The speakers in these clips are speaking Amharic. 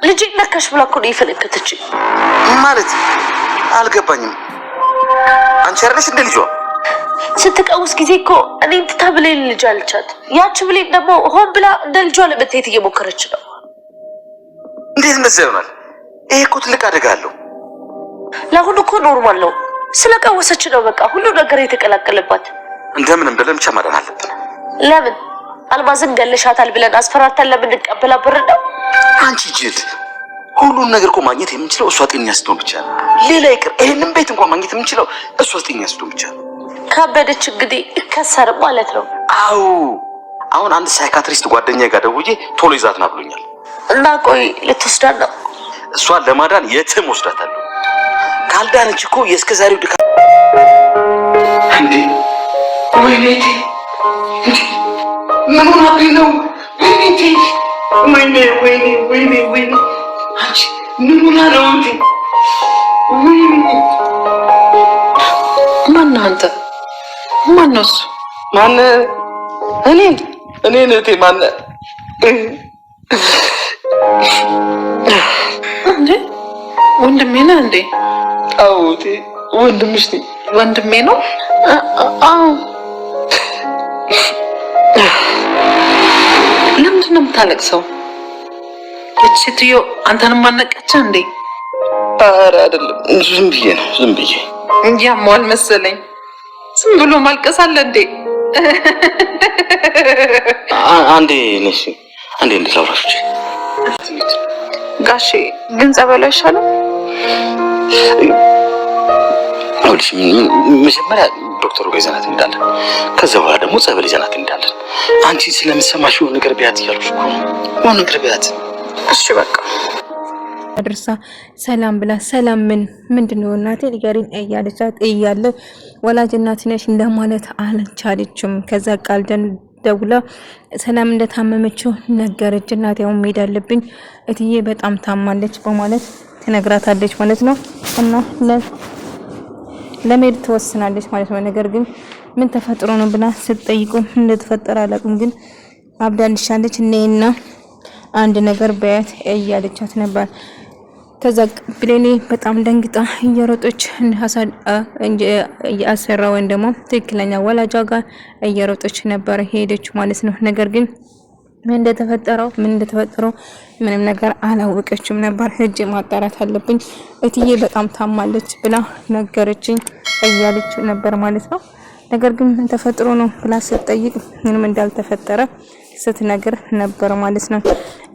ልጅ ነካሽ ብላ እኮ ነው የፈለከተች ማለት አልገባኝም። አንቺ አይደለሽ እንደ ልጇ ስትቀውስ ጊዜ እኮ እኔ ተታብለኝ ልጅ አልቻት ያቺ ብሌን ደግሞ ሆን ብላ እንደ ልጇ ለመታየት እየሞከረች ነው። እንዴት እንደዛ ይሆናል? ይሄ እኮ ትልቅ አደጋ አለው። ለአሁኑ እኮ ኖርማል ነው። ስለቀወሰች ነው በቃ ሁሉ ነገር የተቀላቀለባት። እንደምንም ብለን ብቻ ማዳን አለብን። ለምን አልማዝን ገለሻታል ብለን አስፈራርተን ለምንቀበላ ብር ነው? አንቺ ጅል፣ ሁሉን ነገር እኮ ማግኘት የምንችለው እሷ ጤነኛ ስትሆን ብቻ ነው። ሌላ ይቅር ይሄንን ቤት እንኳን ማግኘት የምንችለው እሷ ጤነኛ ስትሆን ብቻ ነው። ካበደች እንግዲህ እከሰርም ማለት ነው። አዎ አሁን አንድ ሳይካትሪስት ጓደኛዬ ጋር ደውዬ ቶሎ ይዛትና ብሎኛል። እና ቆይ ልትወስዳት ነው? እሷን ለማዳን የትም ወስዳታለሁ። ካልዳነች እኮ የእስከዛሬው ድካ እንዴ ወይኔ ምን ሆነብኝ ነው? ወይኔ አንቺ ምን ሆና ነው እንዴ? ማነው አንተ? ማነው እሱ? ማን? እኔን እህቴ ማን? እንዴ ወንድሜ ነህ እንዴ? አዎ እህቴ ወንድምሽ ነኝ። ወንድሜ ነው? አዎ። ለምንድን ነው የምታለቅሰው? እቺ ሴትዮ አንተንም አነቀች እንዴ? ኧረ አይደለም ዝም ብዬ ነው ዝም ብዬ። ያሟል መሰለኝ። ዝም ብሎ ማልቀስ አለ እንዴ? አንዴ ነሽ አንዴ ላውራሽ። ጋሼ ግን ጸበሉ አይሻልም? አውልሽ መጀመሪያ ዶክተሩ ጋር ይዘናት እንዳለን ከዛ በኋላ ደግሞ ጸበል ይዘናት እንዳለን። አንቺ ስለምትሰማሽ የሆነ ነገር ቢያት እያልኩሽ እኮ ነው። የሆነ ነገር ቢያት። እሺ በቃ አድርሳ ሰላም ብላ ሰላም ምንድነው እናቴ ንገሪኝ እያለቻት እያለ ወላጅ እናት ነሽ እንደማለት አልቻለችም። ከዛ ቃል ደውላ ሰላም እንደታመመችው ነገረች። እናቴ አሁን መሄድ አለብኝ እትዬ በጣም ታማለች በማለት ትነግራታለች ማለት ነው። እና ለመሄድ ትወስናለች ማለት ነው። ነገር ግን ምን ተፈጥሮ ነው ብላ ስትጠይቁ እንደተፈጠረ አላውቅም፣ ግን አብዳልሻለች እኔና አንድ ነገር በያት እያለቻት ነበር። ከዛ ብሌኒ በጣም ደንግጣ እየሮጠች አሰራ ወይም ደግሞ ትክክለኛ ወላጇ ጋር እየሮጠች ነበር ሄደች ማለት ነው። ነገር ግን ምን እንደተፈጠረው ምንም ነገር አላወቀችም ነበር። ሄጄ ማጣራት አለብኝ እትዬ በጣም ታማለች ብላ ነገረችኝ እያለች ነበር ማለት ነው። ነገር ግን ምን ተፈጥሮ ነው ብላ ስትጠይቅ ምንም እንዳልተፈጠረ ስትነግር ነበር ማለት ነው።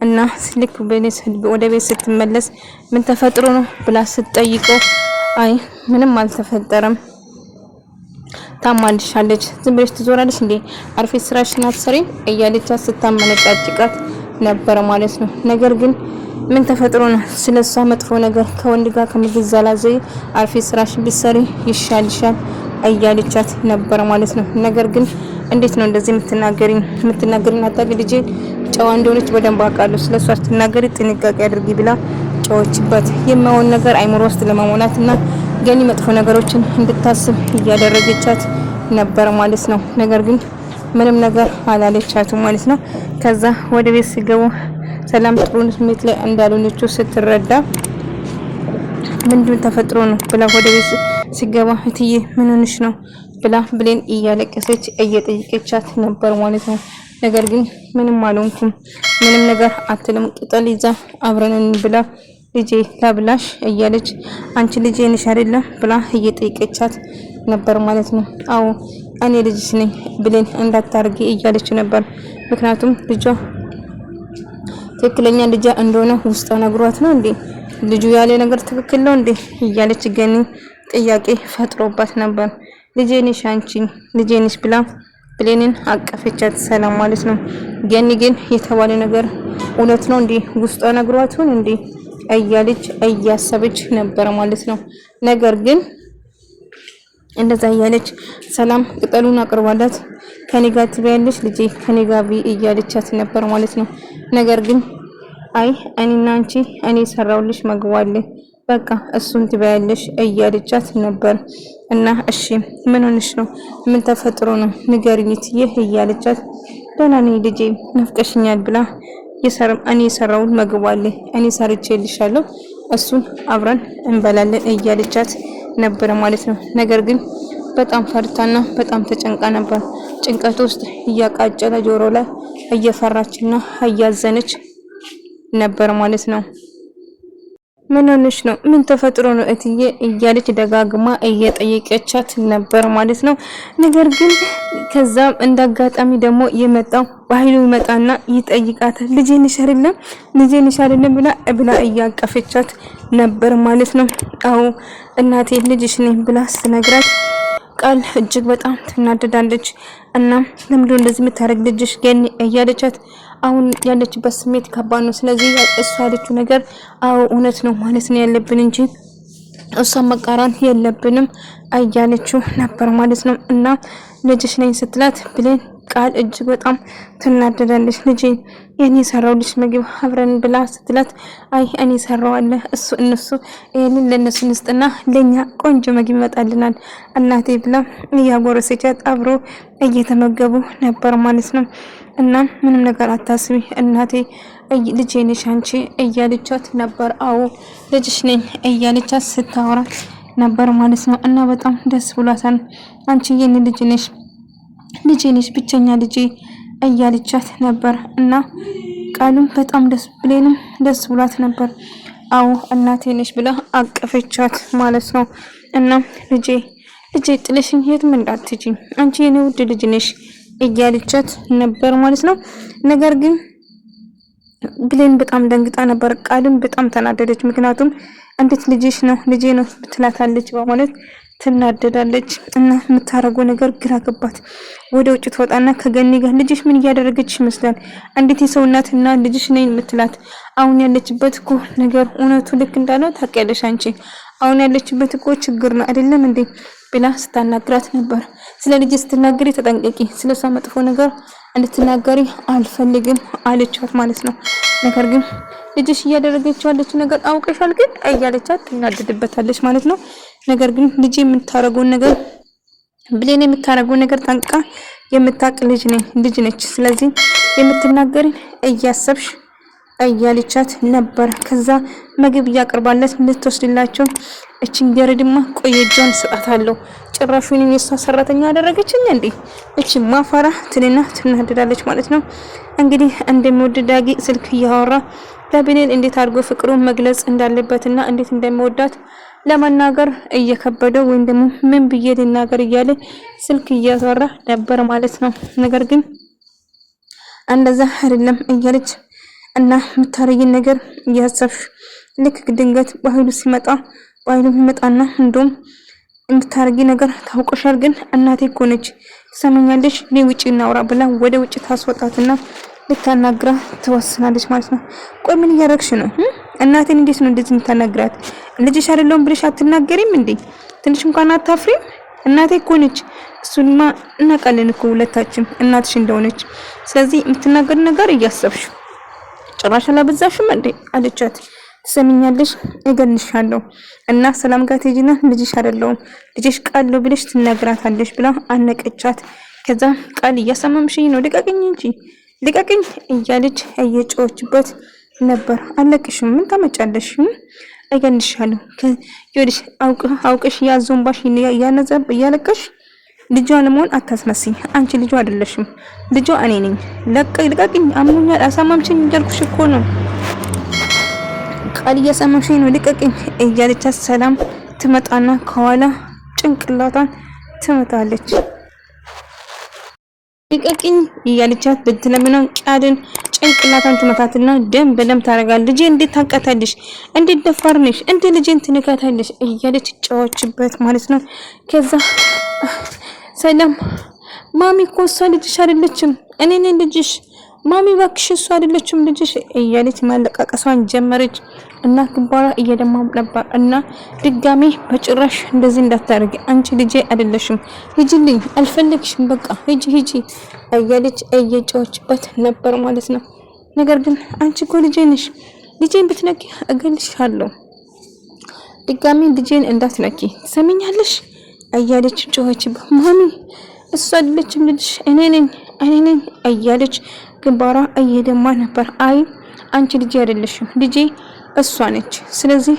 እና ልክ ወደ ቤት ስትመለስ ምን ተፈጥሮ ነው ብላ ስትጠይቀው አይ ምንም አልተፈጠረም ታማልሻለች፣ ዝም ብለሽ ትዞራለሽ እንዴ አርፌ ስራሽን አትሰሪም እያለች ስታመነጫጭቃት ነበር ማለት ነው። ነገር ግን ምን ተፈጥሮ ነው ስለሷ መጥፎ ነገር ከወንድ ጋር ከምትዛላዘይ አርፌ ስራሽን ቢሰሪ ይሻልሻል እያለቻት ነበር ማለት ነው። ነገር ግን እንዴት ነው እንደዚህ የምትናገሪኝ አታውቂ ልጄ ጨዋ እንደሆነች በደንብ አውቃለሁ። ስለሷ ስትናገሪ ጥንቃቄ አድርጊ ብላ ጨዋችበት የማይሆን ነገር አይምሮ ውስጥ ለማሞላትና ገኒ መጥፎ ነገሮችን እንድታስብ እያደረገቻት ነበር ማለት ነው። ነገር ግን ምንም ነገር አላለቻትም ማለት ነው። ከዛ ወደ ቤት ሲገቡ ሰላም ጥሩ ስሜት ላይ እንዳልሆነች ስትረዳ ምንድን ተፈጥሮ ነው ብላ ወደ ቤት ሲገባ እትዬ ምን ሆነሽ ነው ብላ ብሌን እያለቀሰች እየጠየቀቻት ነበር ማለት ነው። ነገር ግን ምንም አልሆንኩም ምንም ነገር አትልም ቅጠል ይዛ አብረን ብላ ልጄ ላብላሽ እያለች አንቺ ልጄ ነሽ አይደለም ብላ እየጠየቀቻት ነበር ማለት ነው። አዎ እኔ ልጅሽ ነኝ ብሌን እንዳታርጊ እያለች ነበር። ምክንያቱም ልጇ ትክክለኛ ልጇ እንደሆነ ውስጧ ነግሯት ነው እንዴ ልጁ ያለ ነገር ትክክል ነው እንዴ እያለች ገኒ ጥያቄ ፈጥሮባት ነበር። ልጄ ነሽ አንቺ ልጄ ነሽ ብላ ብሌንን አቀፈቻት ሰላም ማለት ነው። ገኒ ግን የተባለ ነገር እውነት ነው እንዴ ውስጧ ነግሯት ነው እንዴ እያለች እያሰበች ነበር ማለት ነው። ነገር ግን እንደዛ እያለች ሰላም ቅጠሉን አቅርባላት ከኔ ጋር ትበያለሽ ልጄ ከኔ ጋር እያለቻት ነበር ማለት ነው። ነገር ግን አይ እኔና አንቺ እኔ ሰራውልሽ መግባለ በቃ እሱን ትበያለሽ እያለቻት ነበር። እና እሺ ምን ሆነሽ ነው ምን ተፈጥሮ ነው ንገሪኝ እትዬ እያለቻት ደህና ነኝ ልጄ ናፍቀሽኛል ብላ እኔ የሰራውን ምግብ አለ እኔ ሰርቼልሻለሁ እሱን አብረን እንበላለን እያለቻት ነበር ማለት ነው። ነገር ግን በጣም ፈርታና በጣም ተጨንቃ ነበር። ጭንቀት ውስጥ እያቃጨለ ጆሮ ላይ እየፈራችና እያዘነች ነበር ማለት ነው። ምን ሆነሽ ነው? ምን ተፈጥሮ ነው እትዬ? እያለች ደጋግማ እየጠየቀቻት ነበር ማለት ነው። ነገር ግን ከዛም እንዳጋጣሚ ደግሞ የመጣው በኃይሉ ይመጣና ይጠይቃታል። ልጄ ነሽ አይደለም ብላ እያቀፈቻት ነበር ማለት ነው። አዎ እናቴ ልጅሽ ነኝ ብላ ስትነግራት ቃል እጅግ በጣም ትናደዳለች። እና ለምንድን ነው እንደዚህ የምታረግ ልጅሽ ገኒ እያለቻት አሁን ያለችበት ስሜት ከባድ ነው። ስለዚህ እሷ ያለችው ነገር አዎ እውነት ነው ማለት ነው ያለብን እንጂ እሷ መቃራን የለብንም እያለችው ነበር ማለት ነው። እና ልጅሽ ነኝ ስትላት ብሌን ቃል እጅግ በጣም ትናደዳለች። ልጄ የኔ ሰራውልሽ ምግብ አብረን ብላ ስትላት አይ እኔ ሰራዋለሁ እነሱ ይሄንን ለነሱ ንስጥና ለኛ ቆንጆ ምግብ ይመጣልናል እናቴ ብላ እያጎረሰቻት አብሮ እየተመገቡ ነበር ማለት ነው። እና ምንም ነገር አታስቢ እናቴ ልጄ ነሽ አንቺ እያለቻት ነበር። አዎ ልጅሽ ነኝ እያለቻት ስታወራ ነበር ማለት ነው። እና በጣም ደስ ብሏታል። አንቺ የኔ ልጄ ነሽ ብቸኛ ልጄ እያለቻት ነበር። እና ቃሉም በጣም ብሌንም ደስ ብሏት ነበር። አዎ እናቴ ነሽ ብላ አቀፈቻት ማለት ነው። እና ልጄ ጥለሽኝ የትም እንዳትሄጂ አንቺ የኔ ውድ ልጅ ነሽ እያለቻት ነበር ማለት ነው። ነገር ግን ብሌን በጣም ደንግጣ ነበር። ቃልም በጣም ተናደደች። ምክንያቱም እንዴት ልጄ ነው ትላታለች በማለት ትናደዳለች። እና የምታረገው ነገር ግራ ገባት። ወደ ውጭ ትወጣና ከገኒ ጋር ልጅሽ ምን እያደረገች ይመስላል? እንዴት የሰው እናትና ልጅሽ ነኝ የምትላት? አሁን ያለችበት እኮ ነገር እውነቱ ልክ እንዳለው ታውቂያለሽ አንቺ። አሁን ያለችበት እኮ ችግር ነው አይደለም እንዴ ብላ ስታናግራት ነበር። ስለ ልጅ ስትናገሪ ተጠንቀቂ፣ ስለሷ መጥፎ ነገር እንድትናገሪ አልፈልግም አለቻት ማለት ነው። ነገር ግን ልጅሽ እያደረገችው ያለችው ነገር አውቀሻል ግን እያለቻት ትናደድበታለች ማለት ነው። ነገር ግን ልጅ የምታረገውን ነገር ብሌን የምታረገውን ነገር ጠንቃ የምታውቅ ልጅ ነች። ስለዚህ የምትናገሪ እያሰብሽ እያለቻት ነበር። ከዛ ምግብ እያቀርባለት ልትወስድላቸው እቺን ገረድማ ቆየጇን ሰጣታለሁ ጭራሹን የሷ ሰራተኛ አደረገችኝ እንዴ እቺ ማፈራ ትልና ትናደዳለች ማለት ነው። እንግዲህ እንደሚወድ ዳጊ ስልክ እያወራ ለብሌን እንዴት አድርጎ ፍቅሩን መግለጽ እንዳለበትና እንዴት እንደሚወዳት ለመናገር እየከበደው ወይም ደግሞ ምን ብዬ ልናገር እያለ ስልክ እያወራ ነበር ማለት ነው። ነገር ግን እንደዛ አይደለም እያለች እና የምታረጊን ነገር እያሰብሽ ልክ ድንገት በኃይሉ ይመጣና እንደውም የምታረጊ ነገር ታውቆሻል ግን እናቴ እኮ ነች ትሰማኛለሽ እኔ ውጪ እናውራ ብላ ወደ ውጪ ታስወጣትና ልታናግራ ትወስናለች ማለት ነው። ቆይ ምን እያደረግሽ ነው? እናቴን እንዴት ነው እንደዚህ የምታናግራት? ልጅሽ አይደለም ብለሽ አትናገሪም እንዴ? ትንሽ እንኳን አታፍሪም? እናቴ እኮ ነች። እሱንማ እናውቃለን እኮ ሁለታችን እናትሽ እንደሆነች። ስለዚህ የምትናገር ነገር እያሰብሽ ጭራሽ አላበዛሽም እንዴ አለቻት። ትሰሚኛለሽ እገልሻለሁ እና ሰላም ጋር ትሄጂና ልጅሽ አይደለም ልጅሽ ቃል ነው ብለሽ ትናገራታለሽ ብላ አነቀቻት። ከዛ ቃል እያሰማምሽኝ ነው ልቀቅኝ እንጂ ልቀቅኝ እያለች እየጮችበት ነበር። አለቅሽም ምን ታመጫለሽ? እገልሻለሁ ከይወድሽ አውቅሽ ያዞንባሽ ያነዘብ እያለቀሽ ልጇ ለመሆን አታስመስኝ። አንቺ ልጇ አይደለሽም። ልጇ እኔ ነኝ። ልቀቅኝ አምኖኛል አሳማምሽኝ እያልኩሽ እኮ ነው። ቃል እያሰማምሽኝ ነው ልቀቅኝ እያለቻት ሰላም ትመጣና ከኋላ ጭንቅላቷን ትመታለች። ልቀቅኝ እያለቻት ብትለምነው ቃልን ጭንቅላቷን ትመታትና ደም በደም ታረጋለች። ልጄ እንዴት ታውቃታለሽ? እንዴት ደፋር ነሽ? እንዴት ልጄን ትነካታለሽ? እያለች ጫዋችበት ማለት ነው። ከዛ ሰላም ማሚ እኮ እሷ ልጅሽ አይደለችም እኔ ነኝ ልጅሽ ማሚ እባክሽ እሷ አይደለችም ልጅሽ እያለች ማለቃቀሷን ጀመረች። እና ግንባሯ እየደማም ነበር። እና ድጋሜ በጭራሽ እንደዚህ እንዳታረጊ አንቺ ልጄ አይደለሽም ሂጂልኝ አልፈልግሽም በቃ ሂጂ እያለች እየጮችበት ነበር ማለት ነው። ነገር ግን አንቺ እኮ ልጄ ነሽ ልጄን ብትነኪ እገልሻለሁ ድጋሜ ልጄን እንዳትነኪ ትሰሚኛለሽ እያለች ጮኸችበት። ማሚ እሷ አይደለችም ልጅሽ እኔ ነኝ እያለች ግንባሯ እየደማ ነበር። አይ አንቺ ልጅ አይደለሽም፣ ልጄ እሷ ነች። ስለዚህ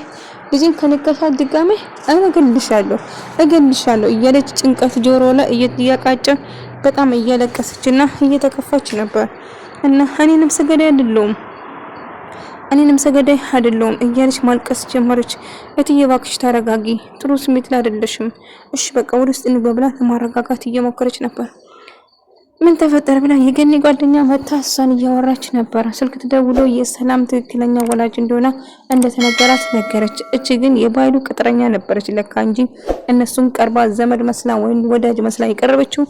ልጄን ከነካሻት ድጋሜ እገልሻለሁ እያለች ጭንቀት ጆሮ ላይ እያቃጨ በጣም እያለቀሰችና እየተከፋች ነበር። እና እኔንም ሰገዳይ አይደለሁም እያለች ማልቀስ ጀመረች። እትዬ እባክሽ ተረጋጊ፣ ጥሩ ስሜት ላይ አይደለሽም። እሺ በቃ ወደ ውስጥ እንግባ ብላ ለማረጋጋት እየሞከረች ነበር። ምን ተፈጠረ ብላ የገኒ ጓደኛ መታ እሷን እያወራች ነበር። ስልክ ተደውሎ የሰላም ትክክለኛ ወላጅ እንደሆነ እንደተነገራት ነገረች። እቺ ግን የባይሉ ቅጥረኛ ነበረች ለካ እንጂ እነሱን ቀርባ ዘመድ መስላ ወይም ወዳጅ መስላ የቀረበችው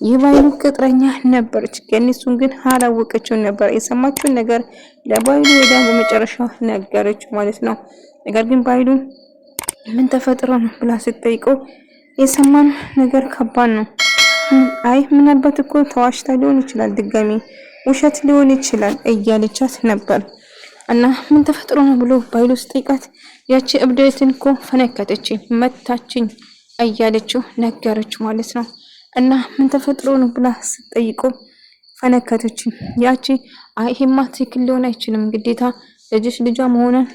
የባይሉ ቅጥረኛ ነበረች። ገኒ እሱን ግን አላወቀችውን ነበር። የሰማችውን ነገር ለባይሉ ሄዳ በመጨረሻ ነገረች ማለት ነው። ነገር ግን ባይሉ ምን ተፈጥሮ ነው ብላ ስትጠይቀው የሰማን ነገር ከባድ ነው። አይ ምናልባት እኮ ተዋሽታ ሊሆን ይችላል፣ ድጋሚ ውሸት ሊሆን ይችላል እያለቻት ነበር። እና ምን ተፈጥሮ ነው ብሎ ባይሉ ስጠይቃት ያቺ እብደትን እኮ ፈነከተችኝ፣ መታችኝ እያለችው ነገረች ማለት ነው። እና ምን ተፈጥሮ ነው ብላ ስጠይቀው ፈነከተችኝ። ያቺ አይ ይሄማ ትክክል ሊሆን አይችልም፣ ግዴታ ልጇ መሆኗን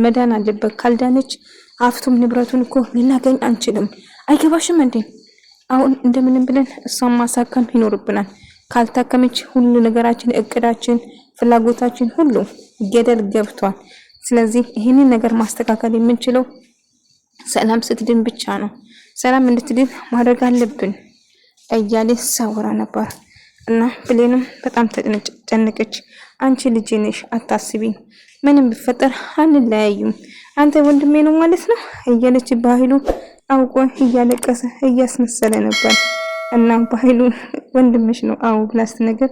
መዳን አለበት፣ ካልዳነች ሀብቱም ንብረቱን እኮ ልናገኝ አንችልም። አይገባሽም እንዴ? አሁን እንደምንም ብለን እሷን ማሳከም ይኖርብናል። ካልታከመች ሁሉ ነገራችን፣ እቅዳችን፣ ፍላጎታችን ሁሉ ገደል ገብቷል። ስለዚህ ይህንን ነገር ማስተካከል የምንችለው ሰላም ስትድን ብቻ ነው። ሰላም እንድትድን ማድረግ አለብን እያለ ሳወራ ነበር። እና ብሌንም በጣም ተጨነቀች። አንቺ ልጄ ነሽ፣ አታስቢ፣ ምንም ቢፈጠር አንለያዩም፣ አንተ ወንድሜ ነው ማለት ነው እያለች በኃይሉ አውቆ እያለቀሰ እያስመሰለ ነበር። እና በኃይሉ ወንድምሽ ነው አው ብላ ስትነግር